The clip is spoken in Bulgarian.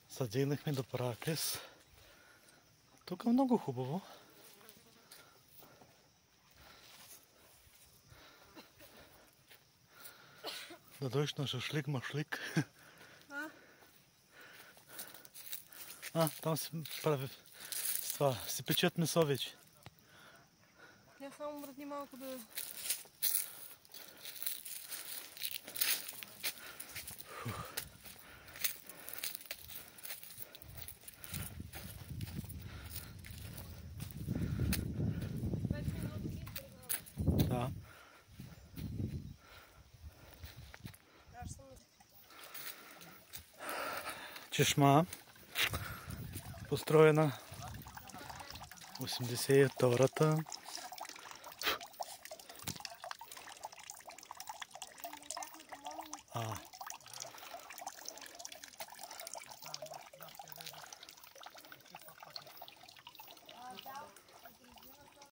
Задигнахме до Параклис. Тук е много хубаво. Да дойдеш на шашлик-машлик. Там се прави с това. Се печат месо вече. Я само мръдни малко да... Да. Чешма, построена 82-та.